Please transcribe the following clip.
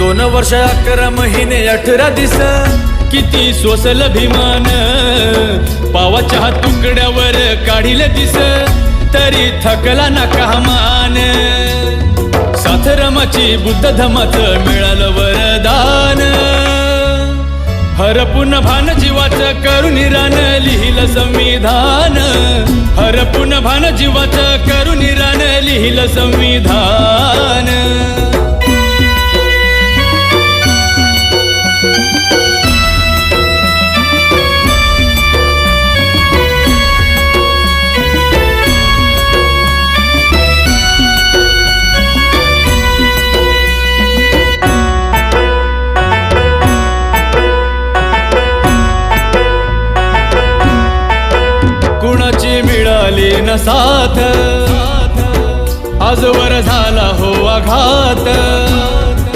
2 वर्ष 11 महिने 18 दिस किती सोसल भीमान पावाच्या तुकड्यावर काढील दिस तरी थकला ना कामान साथरमाची बुद्ध धमाचं मिळालं वरदान हरपून भान जीवाचं करून रान लिहिलं संविधान हरपून भान जीवाचं करून रान लिहिलं संविधान कुणाची मिळाली न साथ आजवर झाला हो आघात